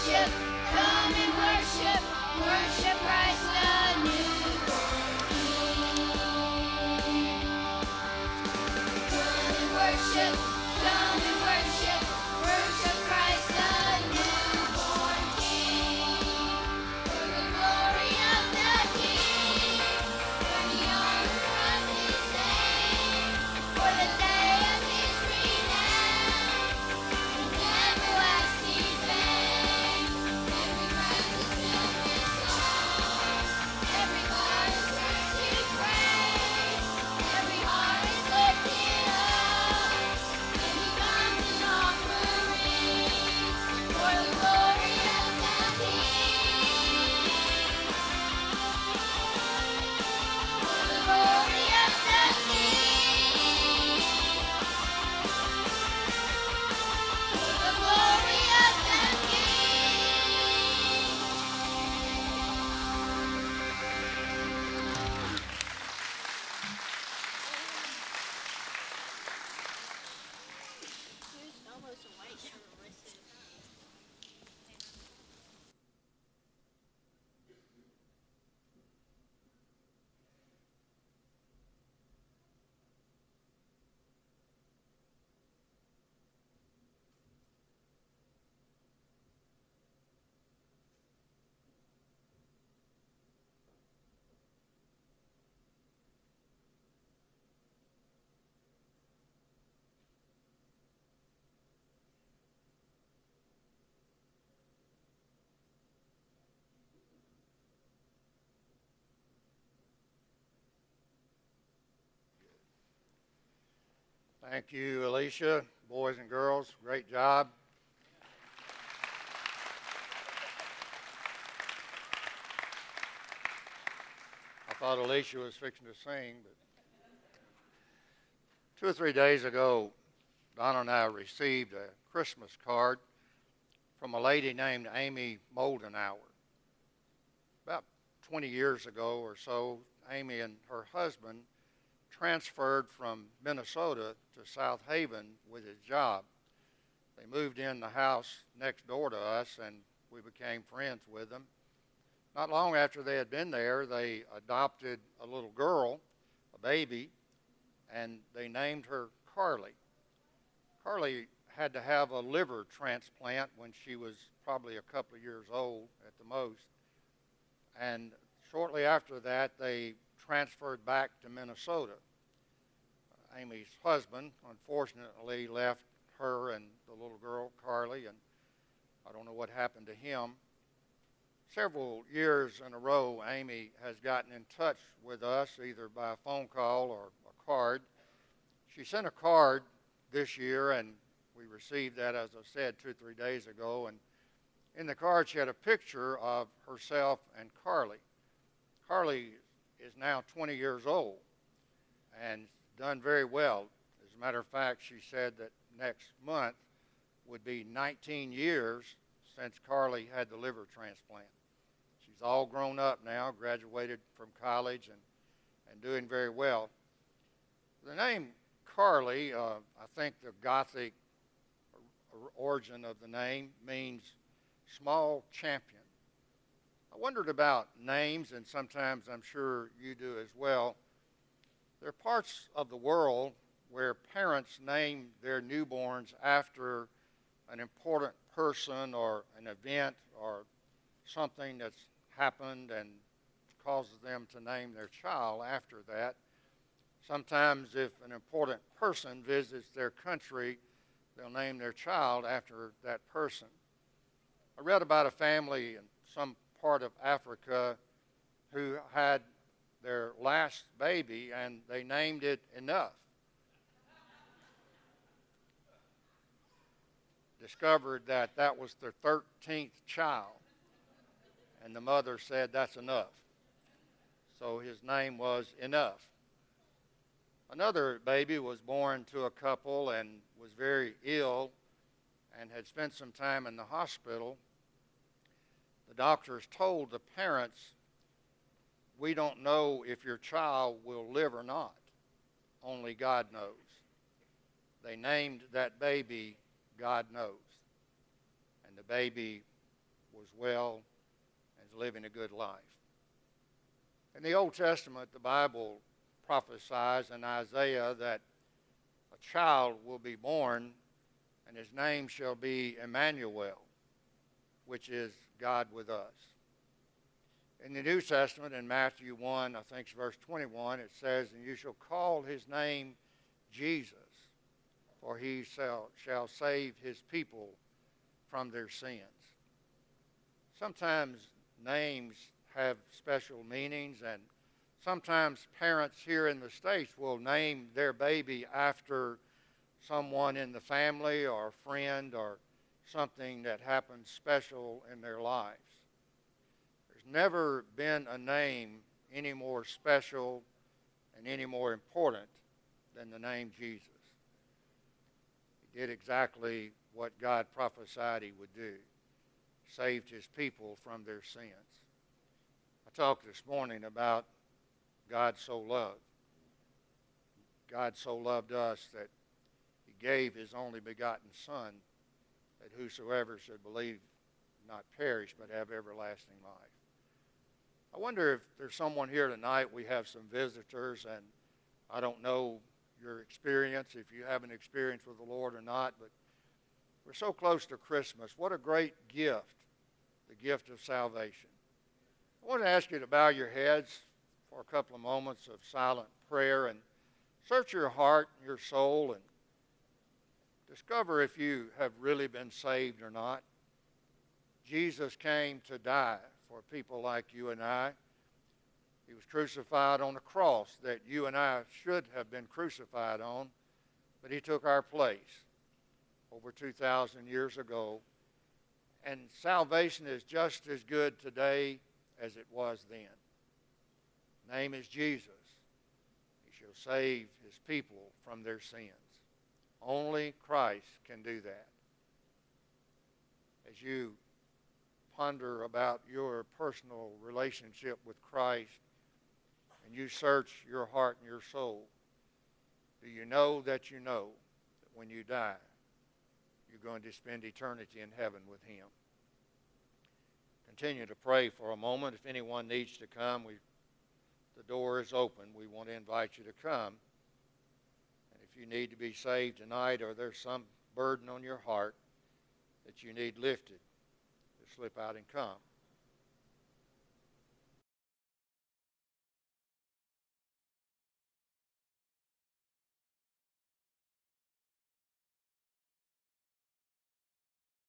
come and worship, worship Christ the newborn King. Come and worship, come and worship, worship Christ the newborn King. For the glory of the King, for the honor of His name, for the day of His renown, and everlasting fame. Every breath is filled with song, every heart is heard to praise, every heart is lifted up, and He comes an offering for the glory of the King. For the glory of the King. For the glory of the King. Almost awake. Thank you, Alicia. Boys and girls, great job. I thought Alicia was fixing to sing, but 2 or 3 days ago, Donna and I received a Christmas card from a lady named Amy Moldenauer. About 20 years ago or so, Amy and her husband transferred from Minnesota to South Haven with his job. They moved in the house next door to us, and we became friends with them. Not long after they had been there, they adopted a little girl, a baby, and they named her Carly. Carly had to have a liver transplant when she was probably a couple of years old at the most. And shortly after that, they transferred back to Minnesota. Amy's husband, unfortunately, left her and the little girl, Carly, and I don't know what happened to him. Several years in a row, Amy has gotten in touch with us, either by a phone call or a card. She sent a card this year, and we received that, as I said, 2 or 3 days ago. And in the card, she had a picture of herself and Carly. Carly is now 20 years old and done very well. As a matter of fact, she said that next month would be 19 years since Carly had the liver transplant. She's all grown up now, graduated from college, and doing very well. The name Carly, I think the Gothic origin of the name means small champion. I wondered about names, and sometimes I'm sure you do as well. There are parts of the world where parents name their newborns after an important person or an event or something that's happened and causes them to name their child after that. Sometimes if an important person visits their country, they'll name their child after that person. I read about a family in some part of Africa who had their last baby, and they named it Enough. Discovered that that was their 13th child, and the mother said, "That's enough." So his name was Enough. Another baby was born to a couple and was very ill and had spent some time in the hospital. The doctors told the parents, "We don't know if your child will live or not. Only God knows." They named that baby God Knows. And the baby was well and is living a good life. In the Old Testament, the Bible prophesies in Isaiah that a child will be born and his name shall be Emmanuel, which is God with us. In the New Testament, in Matthew 1, I think it's verse 21, it says, "And you shall call his name Jesus, for he shall save his people from their sins." Sometimes names have special meanings, and sometimes parents here in the States will name their baby after someone in the family or a friend or something that happens special in their lives. There's never been a name any more special and any more important than the name Jesus. He did exactly what God prophesied he would do. Saved his people from their sins. I talked this morning about God so loved. God so loved us that he gave his only begotten Son, that whosoever should believe not perish but have everlasting life. I wonder if there's someone here tonight, we have some visitors, and I don't know your experience, if you have an experience with the Lord or not, but we're so close to Christmas. What a great gift, the gift of salvation. I want to ask you to bow your heads for a couple of moments of silent prayer and search your heart and your soul and discover if you have really been saved or not. Jesus came to die for people like you and I. He was crucified on a cross that you and I should have been crucified on, but he took our place over 2,000 years ago. And salvation is just as good today as it was then. His name is Jesus. He shall save his people from their sins. Only Christ can do that. As you ponder about your personal relationship with Christ and you search your heart and your soul, do you know that when you die, you're going to spend eternity in heaven with him? Continue to pray for a moment. If anyone needs to come, the door is open. We want to invite you to come. And if you need to be saved tonight, or there's some burden on your heart that you need lifted, just slip out and come.